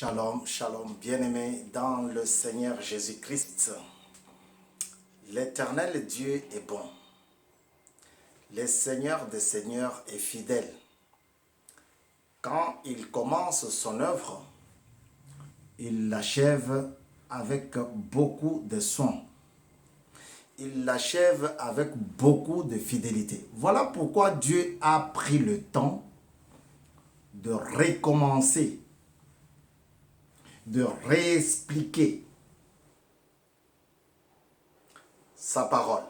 Shalom, shalom, bien-aimés dans le Seigneur Jésus-Christ. L'Éternel Dieu est bon. Le Seigneur des Seigneurs est fidèle. Quand il commence son œuvre, il l'achève avec beaucoup de soin. Il l'achève avec beaucoup de fidélité. Voilà pourquoi Dieu a pris le temps de recommencer, de réexpliquer sa parole.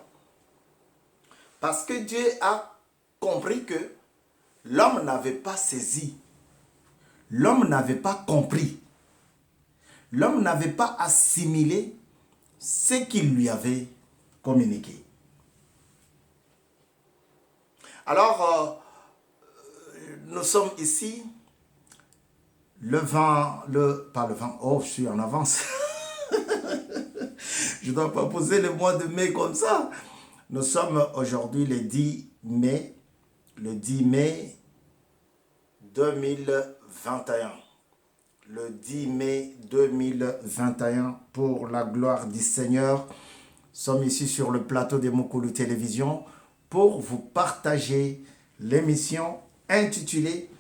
Parce que Dieu a compris que l'homme n'avait pas saisi, l'homme n'avait pas compris, l'homme n'avait pas assimilé ce qu'il lui avait communiqué. Alors, nous sommes ici je suis en avance. Je ne dois pas poser le mois de mai comme ça. Nous sommes aujourd'hui le 10 mai 2021. Le 10 mai 2021, pour la gloire du Seigneur, nous sommes ici sur le plateau de Mukulu Télévision pour vous partager l'émission intitulée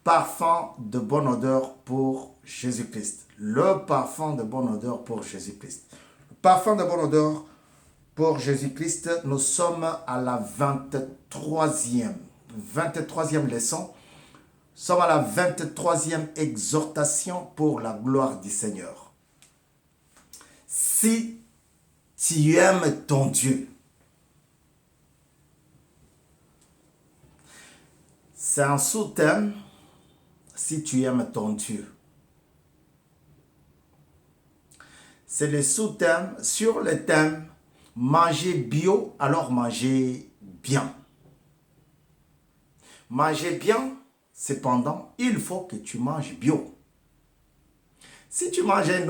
Parfum de bonne odeur pour Jésus-Christ. Le parfum de bonne odeur pour Jésus-Christ. Le parfum de bonne odeur pour Jésus-Christ, nous sommes à la 23e leçon. Nous sommes à la 23e exhortation pour la gloire du Seigneur. Si tu aimes ton Dieu, c'est un sous-thème. Si tu aimes ton Dieu. C'est le sous-thème sur le thème manger bio, alors manger bien. Manger bien, cependant, il faut que tu manges bio. Si tu manges une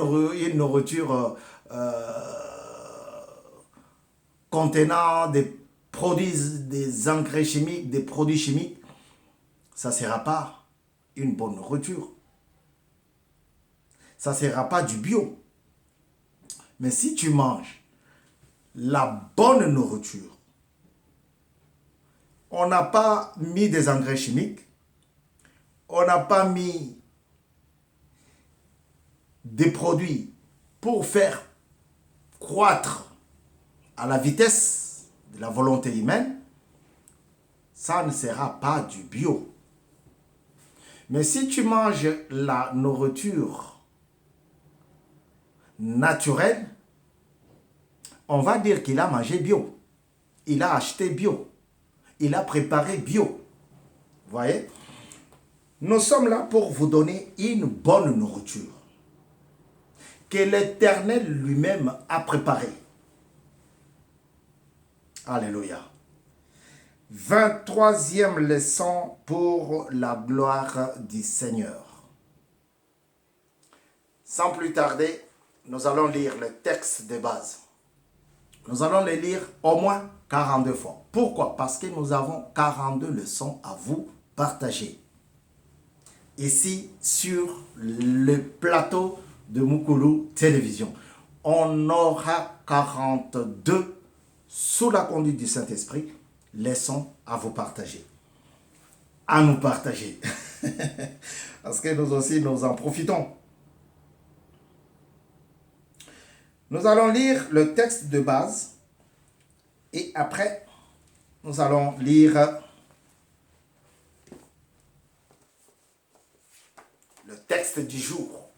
nourriture contenant des produits, des engrais chimiques, des produits chimiques, ça ne sera pas une bonne nourriture. Ça ne sera pas du bio. Mais si tu manges la bonne nourriture, on n'a pas mis des engrais chimiques, on n'a pas mis des produits pour faire croître à la vitesse de la volonté humaine, ça ne sera pas du bio. Mais si tu manges la nourriture naturelle, on va dire qu'il a mangé bio. Il a acheté bio. Il a préparé bio. Vous voyez? Nous sommes là pour vous donner une bonne nourriture que l'Éternel lui-même a préparée. Alléluia. 23e leçon pour la gloire du Seigneur. Sans plus tarder, nous allons lire le texte de base. Nous allons le lire au moins 42 fois. Pourquoi? Parce que nous avons 42 leçons à vous partager. Ici, sur le plateau de Mukulu Télévision. On aura 42 sous la conduite du Saint-Esprit. Leçons à vous partager. À nous partager. Parce que nous aussi, nous en profitons. Nous allons lire le texte de base et après, nous allons lire le texte du jour.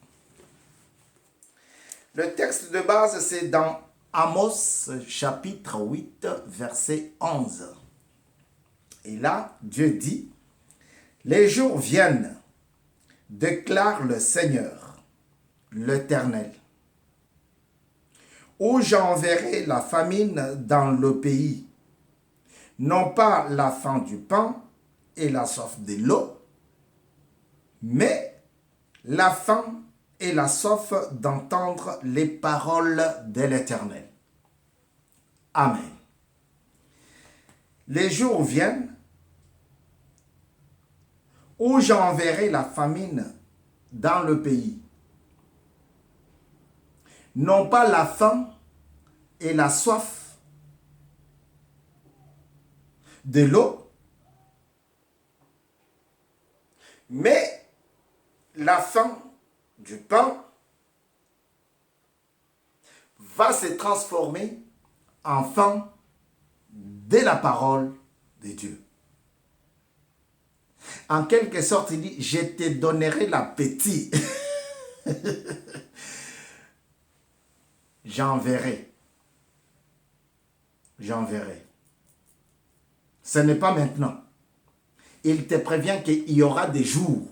Le texte de base, c'est dans Amos chapitre 8, verset 11. Et là, Dieu dit, « Les jours viennent, déclare le Seigneur, l'Éternel, où j'enverrai la famine dans le pays, non pas la faim du pain et la soif de l'eau, mais la faim et la soif d'entendre les paroles de l'Éternel. » Amen. Les jours viennent où j'enverrai la famine dans le pays n'ont pas la faim et la soif de l'eau, mais la faim du pain va se transformer en faim de la parole de Dieu. En quelque sorte, il dit, je te donnerai l'appétit. J'enverrai. Ce n'est pas maintenant. Il te prévient qu'il y aura des jours.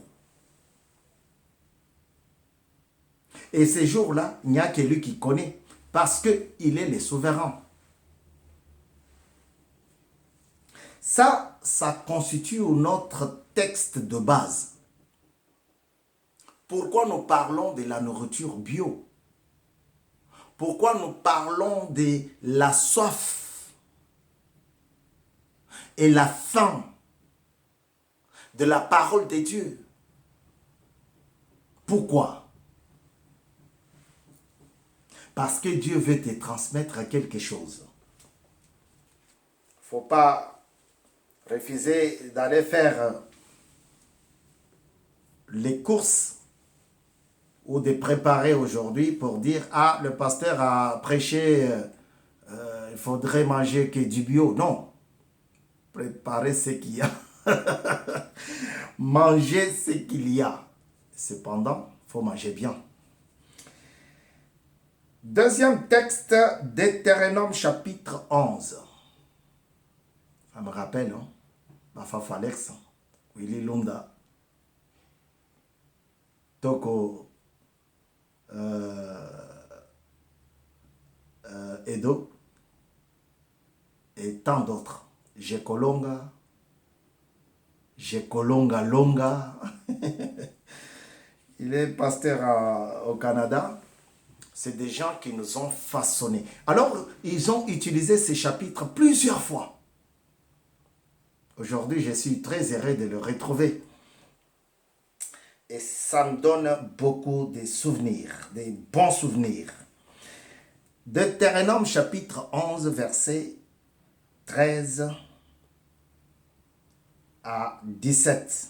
Et ces jours-là, il n'y a que lui qui connaît. Parce qu'il est le souverain. Ça constitue notre texte de base. Pourquoi nous parlons de la nourriture bio? Pourquoi nous parlons de la soif et la faim de la parole de Dieu? Pourquoi? Parce que Dieu veut te transmettre quelque chose. Il ne faut pas refuser d'aller faire les courses ou de préparer aujourd'hui pour dire « Ah, le pasteur a prêché, il faudrait manger que du bio. » Non. Préparer ce qu'il y a. Manger ce qu'il y a. Cependant, il faut manger bien. Deuxième texte, Deutéronome chapitre 11. Ça me rappelle, hein? Bafaf Alex, Willy Lunda, Toko Edo et tant d'autres. Jekolonga Longa. Il est pasteur au Canada. C'est des gens qui nous ont façonnés. Alors, ils ont utilisé ces chapitres plusieurs fois. Aujourd'hui, je suis très heureux de le retrouver. Et ça me donne beaucoup de souvenirs, des bons souvenirs. Deutéronome chapitre 11, verset 13 à 17.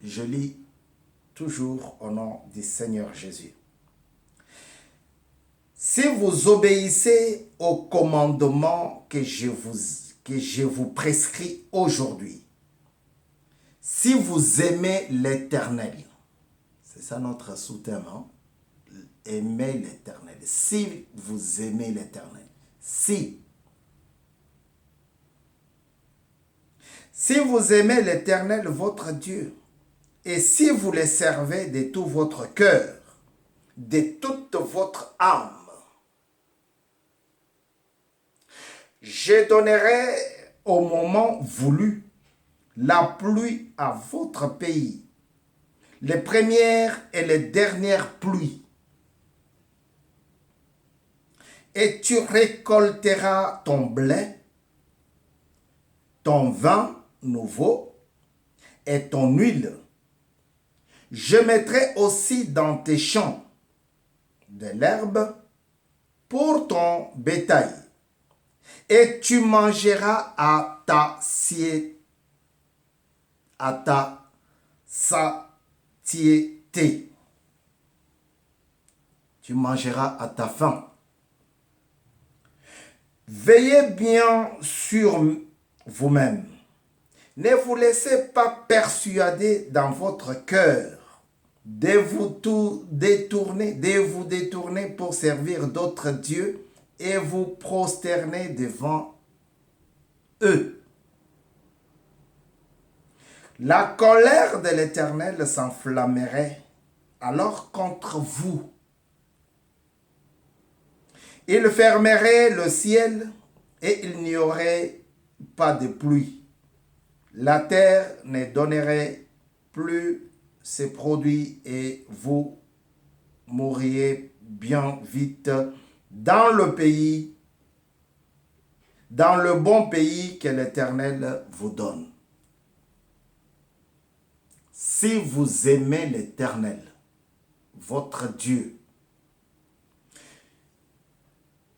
Je lis toujours au nom du Seigneur Jésus. Si vous obéissez au commandement que je vous prescris aujourd'hui, si vous aimez l'Éternel, c'est ça notre sous-thème, hein? Aimez l'Éternel. Si vous aimez l'Éternel, si vous aimez l'Éternel, votre Dieu, et si vous le servez de tout votre cœur, de toute votre âme, je donnerai au moment voulu la pluie à votre pays, les premières et les dernières pluies. Et tu récolteras ton blé, ton vin nouveau et ton huile. Je mettrai aussi dans tes champs de l'herbe pour ton bétail. Et tu mangeras à ta satiété. Tu mangeras à ta faim. Veillez bien sur vous-même. Ne vous laissez pas persuader dans votre cœur de vous détourner pour servir d'autres dieux et vous prosterner devant eux. La colère de l'Éternel s'enflammerait alors contre vous. Il fermerait le ciel et il n'y aurait pas de pluie. La terre ne donnerait plus ses produits et vous mourriez bien vite dans le pays, dans le bon pays que l'Éternel vous donne. si vous aimez l'Éternel, votre Dieu,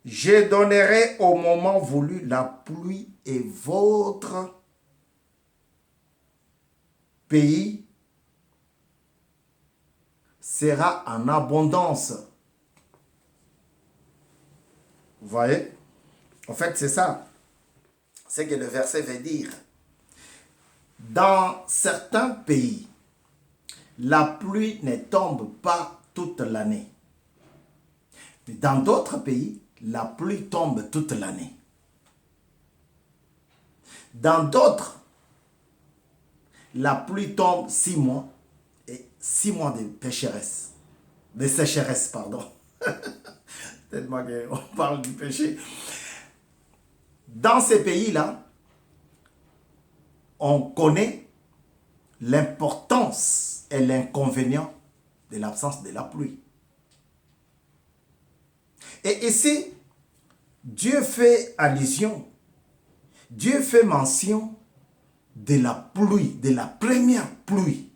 je donnerai au moment voulu la pluie et votre pays sera en abondance. Vous voyez? En fait, c'est ça. C'est que le verset veut dire. Dans certains pays, la pluie ne tombe pas toute l'année. Mais dans d'autres pays, la pluie tombe toute l'année. Dans d'autres, la pluie tombe 6 mois et 6 mois de pécheresse. De sécheresse, pardon. Tellement qu'on parle du péché. Dans ces pays-là, on connaît l'importance et l'inconvénient de l'absence de la pluie. Et ici, Dieu fait allusion, Dieu fait mention de la pluie, de la première pluie.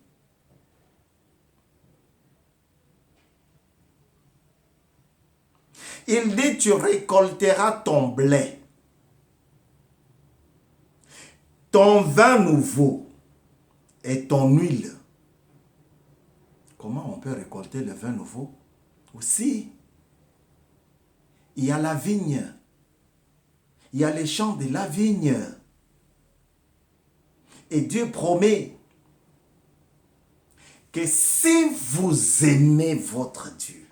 Il dit, tu récolteras ton blé, ton vin nouveau et ton huile. Comment on peut récolter le vin nouveau? Aussi, il y a la vigne. Il y a les champs de la vigne. Et Dieu promet que si vous aimez votre Dieu,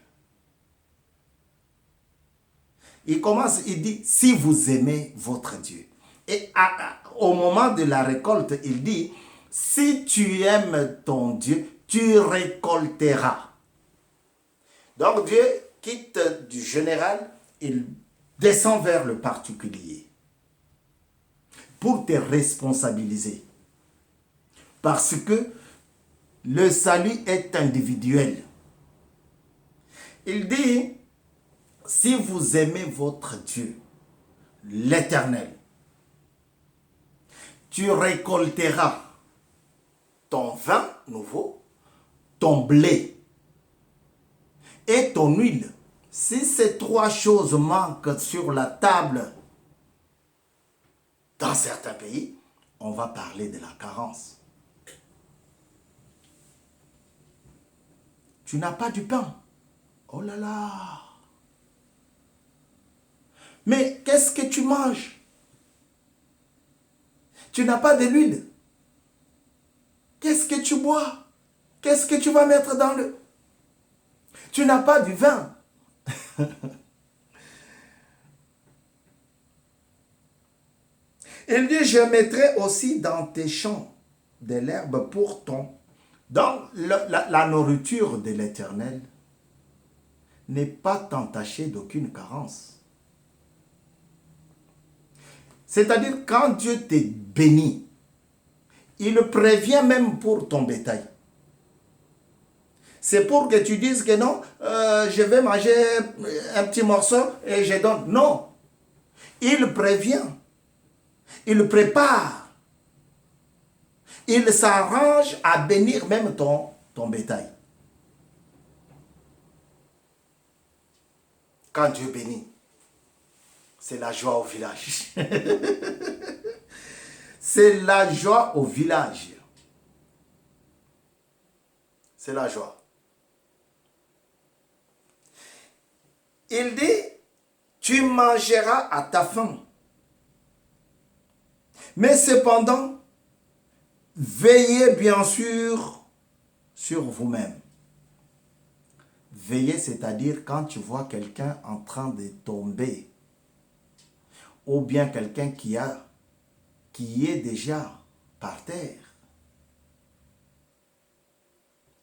il commence, il dit, si vous aimez votre Dieu. Et au moment de la récolte, il dit, si tu aimes ton Dieu, tu récolteras. Donc Dieu quitte du général, il descend vers le particulier pour te responsabiliser. Parce que le salut est individuel. Il dit, si vous aimez votre Dieu, l'Éternel, tu récolteras ton vin nouveau, ton blé et ton huile. Si ces 3 choses manquent sur la table, dans certains pays, on va parler de la carence. Tu n'as pas du pain. Oh là là! Mais qu'est-ce que tu manges? Tu n'as pas de l'huile. Qu'est-ce que tu bois? Qu'est-ce que tu vas mettre dans le... Tu n'as pas du vin. Il dit, je mettrai aussi dans tes champs de l'herbe pour ton... Donc, la nourriture de l'Éternel n'est pas entachée d'aucune carence. C'est-à-dire, quand Dieu te bénit, il prévient même pour ton bétail. C'est pour que tu dises que non, je vais manger un petit morceau et je donne. Non. Il prévient. Il prépare. Il s'arrange à bénir même ton bétail. Quand Dieu bénit, c'est la joie au village. C'est la joie au village. C'est la joie. Il dit, tu mangeras à ta faim. Mais cependant, veillez bien sûr sur vous-même. Veillez, c'est-à-dire quand tu vois quelqu'un en train de tomber, ou bien quelqu'un qui est déjà par terre,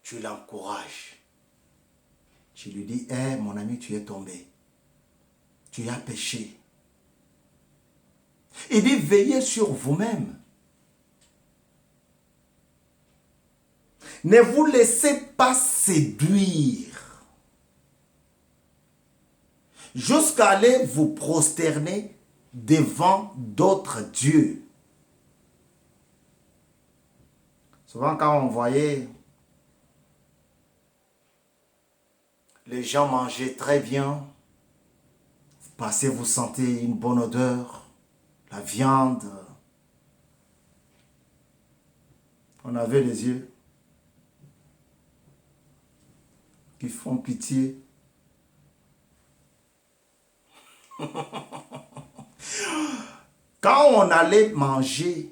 tu l'encourages. Tu lui dis, hé, mon ami, tu es tombé. Tu as péché. Il dit, veillez sur vous-même. Ne vous laissez pas séduire jusqu'à aller vous prosterner devant d'autres dieux. Souvent, quand on voyait les gens manger très bien, vous passez, vous sentez une bonne odeur, la viande. On avait les yeux qui font pitié. Quand on allait manger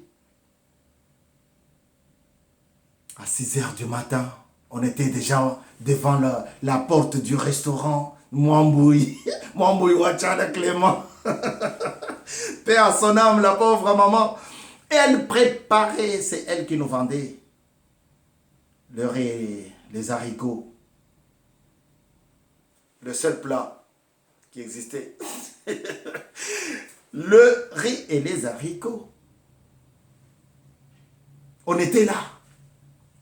à 6 heures du matin, on était déjà devant la porte du restaurant Mwamboui. Mwamboui Wachana Clément. Paix à son âme, la pauvre maman. Et elle préparait, c'est elle qui nous vendait le riz, les haricots. Le seul plat qui existait. Le riz et les haricots. On était là.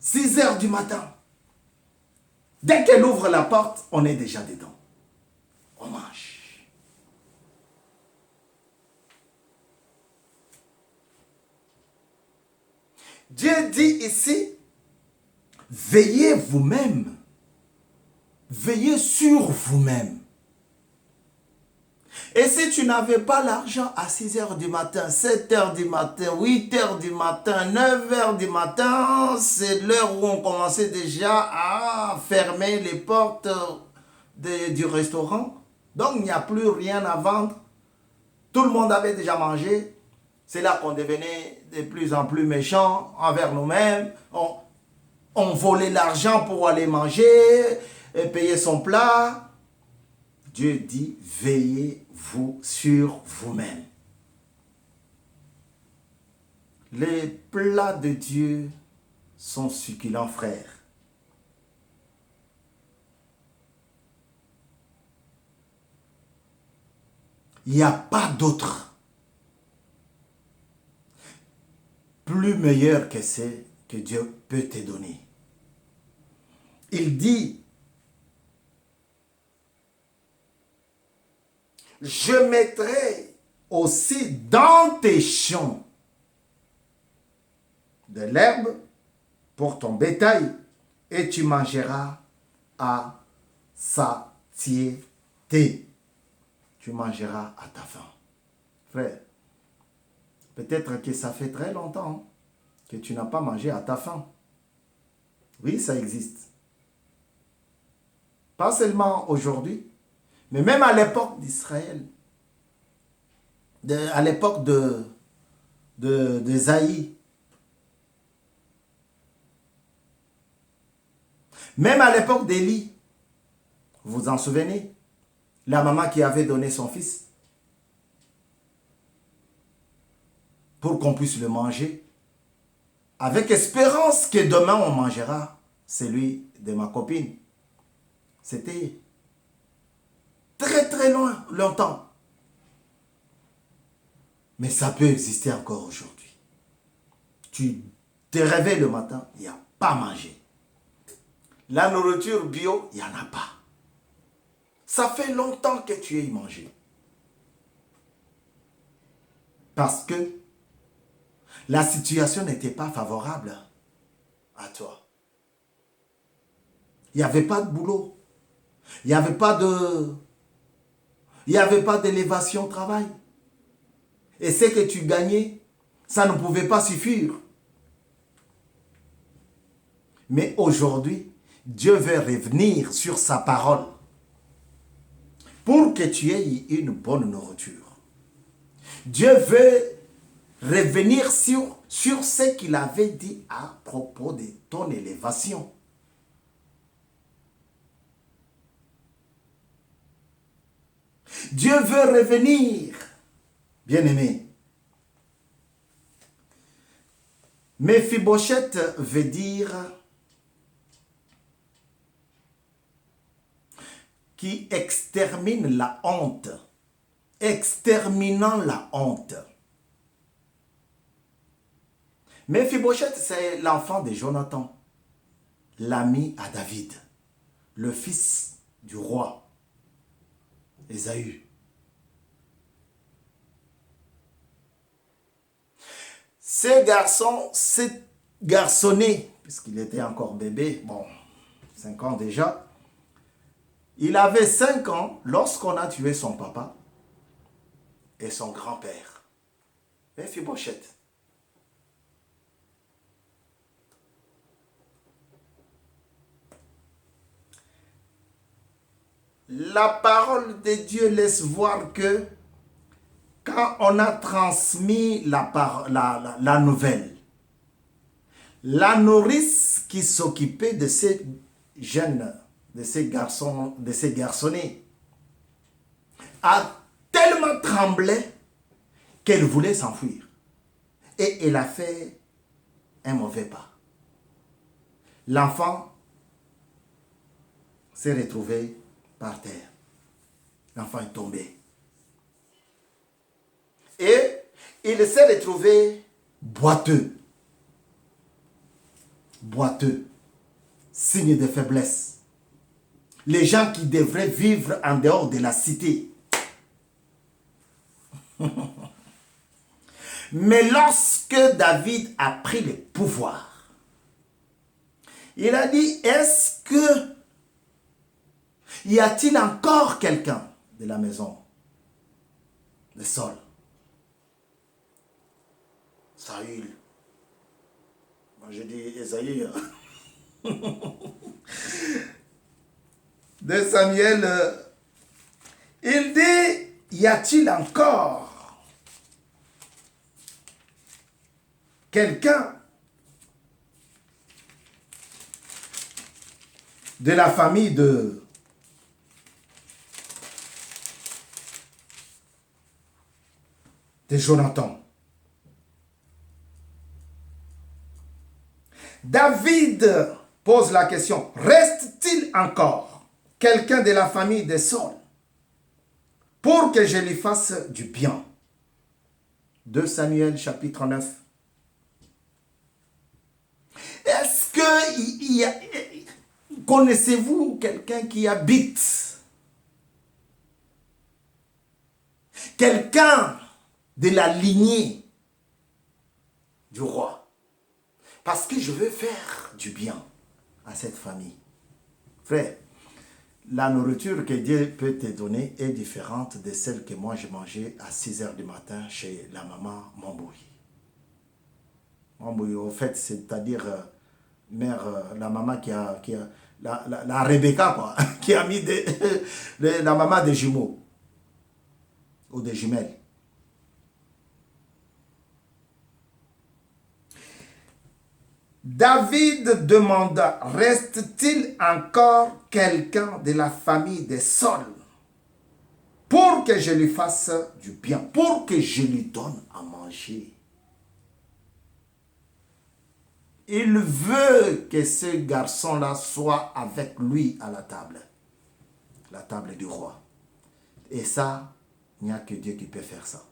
6 heures du matin. Dès qu'elle ouvre la porte, on est déjà dedans. On mange. Dieu dit ici, veillez vous-même. Veillez sur vous-même. Et si tu n'avais pas l'argent à 6 heures du matin, 7 heures du matin, 8 heures du matin, 9 heures du matin, c'est l'heure où on commençait déjà à fermer les portes du restaurant. Donc, il n'y a plus rien à vendre. Tout le monde avait déjà mangé. C'est là qu'on devenait de plus en plus méchants envers nous-mêmes. On volait l'argent pour aller manger et payer son plat. Dieu dit, veillez-vous sur vous-même. Les plats de Dieu sont succulents, frères. Il n'y a pas d'autre plus meilleur que c'est que Dieu peut te donner. Il dit, je mettrai aussi dans tes champs de l'herbe pour ton bétail et tu mangeras à satiété. Tu mangeras à ta faim. Frère, peut-être que ça fait très longtemps que tu n'as pas mangé à ta faim. Oui, ça existe. Pas seulement aujourd'hui, mais même à l'époque d'Israël, à l'époque d'Ésaïe, même à l'époque d'Élie, vous vous en souvenez, la maman qui avait donné son fils pour qu'on puisse le manger, avec espérance que demain on mangera celui de ma copine. C'était très très loin, longtemps. Mais ça peut exister encore aujourd'hui. Tu te réveilles le matin, il n'y a pas à manger. La nourriture bio, il n'y en a pas. Ça fait longtemps que tu aies mangé. Parce que la situation n'était pas favorable à toi. Il n'y avait pas de boulot. Il n'y avait pas d'élévation au travail. Et ce que tu gagnais, ça ne pouvait pas suffire. Mais aujourd'hui, Dieu veut revenir sur sa parole pour que tu aies une bonne nourriture. Dieu veut revenir sur ce qu'il avait dit à propos de ton élévation. Dieu veut revenir, bien-aimé. Mephibosheth veut dire qui extermine la honte, exterminant la honte. Mephibosheth, c'est l'enfant de Jonathan, l'ami à David, le fils du roi Ésaü. Ce garçon s'est garçonné puisqu'il était encore bébé, bon, 5 ans déjà. Il avait 5 ans lorsqu'on a tué son papa et son grand-père, Mephibosheth. La parole de Dieu laisse voir que quand on a transmis la nouvelle, la nourrice qui s'occupait de ces jeunes, de ces garçons, de ces garçonnets, a tellement tremblé qu'elle voulait s'enfuir. Et elle a fait un mauvais pas. L'enfant s'est retrouvé par terre. L'enfant est tombé. Et il s'est retrouvé boiteux. Boiteux. Signe de faiblesse. Les gens qui devraient vivre en dehors de la cité. Mais lorsque David a pris le pouvoir, il a dit, est-ce que y a-t-il encore quelqu'un de la maison de Saul? Saül. Moi je dis Esaïe. De Samuel, il dit, y a-t-il encore quelqu'un de la famille de Jonathan? David pose la question, reste-t-il encore quelqu'un de la famille de Saul pour que je lui fasse du bien? 2 Samuel chapitre 9. Est-ce que connaissez-vous quelqu'un qui habite, quelqu'un de la lignée du roi? Parce que je veux faire du bien à cette famille. Frère, la nourriture que Dieu peut te donner est différente de celle que moi je mangeais à 6 heures du matin chez la maman Mamboui. Mamboui, au fait, c'est-à-dire mère, la maman qui a la Rebecca, quoi, qui a mis la maman des jumeaux ou des jumelles. David demanda, reste-t-il encore quelqu'un de la famille de Saul pour que je lui fasse du bien, pour que je lui donne à manger? Il veut que ce garçon-là soit avec lui à la table du roi. Et ça, il n'y a que Dieu qui peut faire ça.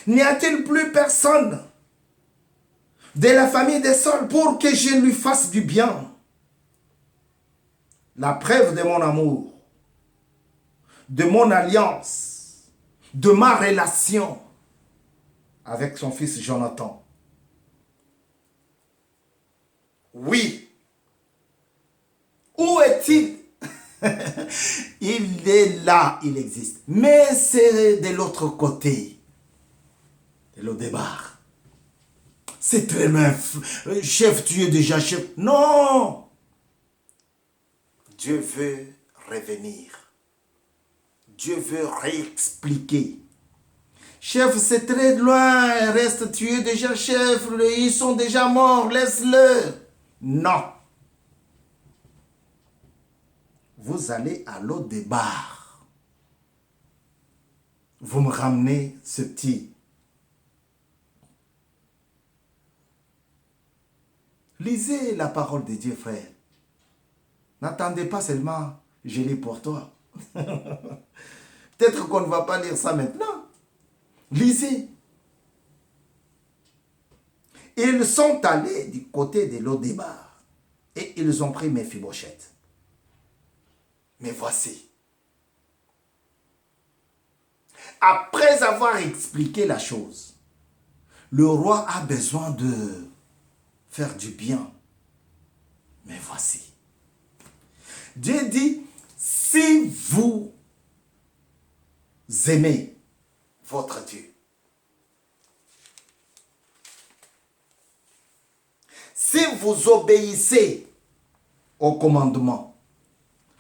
N'y a-t-il plus personne de la famille de Saul pour que je lui fasse du bien? La preuve de mon amour, de mon alliance, de ma relation avec son fils Jonathan. Oui. Où est-il? Il est là, il existe. Mais c'est de l'autre côté. De l'Odébar. C'est très loin. Chef, tu es déjà chef. Non. Dieu veut revenir. Dieu veut réexpliquer. Chef, c'est très loin. Reste, tu es déjà chef. Ils sont déjà morts. Laisse-le. Non. Vous allez à l'Odébar. Vous me ramenez ce petit. Lisez la parole de Dieu, frère. N'attendez pas seulement, je lis pour toi. Peut-être qu'on ne va pas lire ça maintenant. Lisez. Ils sont allés du côté de l'Odébar et ils ont pris Mephibosheth. Mais voici, Après avoir expliqué la chose, le roi a besoin de faire du bien. Mais voici. Dieu dit, si vous aimez votre Dieu, si vous obéissez au commandement,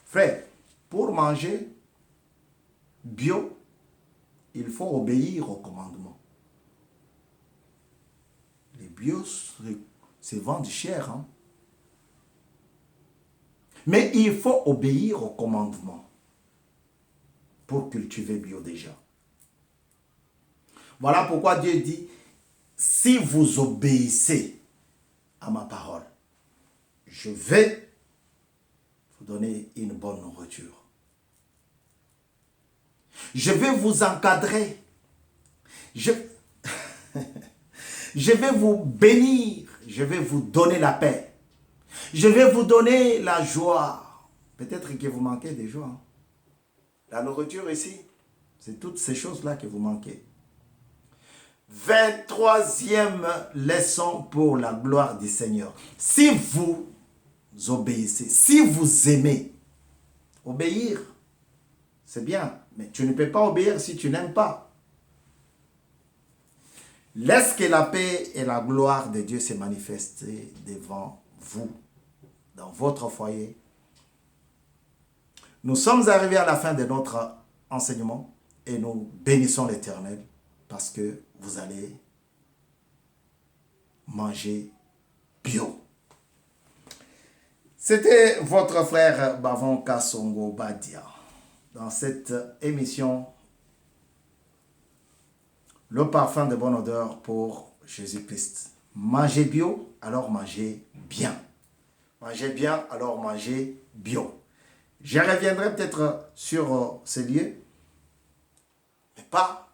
frère, pour manger bio, il faut obéir au commandement. Les bio, c'est vendre cher, hein? Mais il faut obéir au commandement pour cultiver bio déjà. Voilà pourquoi Dieu dit, si vous obéissez à ma parole, je vais vous donner une bonne nourriture. Je vais vous encadrer. Je vais vous bénir. Je vais vous donner la paix. Je vais vous donner la joie. Peut-être que vous manquez de joie. Hein? La nourriture ici, c'est toutes ces choses-là que vous manquez. 23e leçon pour la gloire du Seigneur. Si vous obéissez, si vous aimez, obéir, c'est bien. Mais tu ne peux pas obéir si tu n'aimes pas. Laisse que la paix et la gloire de Dieu se manifestent devant vous, dans votre foyer. Nous sommes arrivés à la fin de notre enseignement et nous bénissons l'Éternel parce que vous allez manger bio. C'était votre frère Bavon Kassongo Badia dans cette émission le parfum de bonne odeur pour Jésus-Christ. Mangez bio, alors mangez bien. Mangez bien, alors mangez bio. Je reviendrai peut-être sur ces lieux, mais pas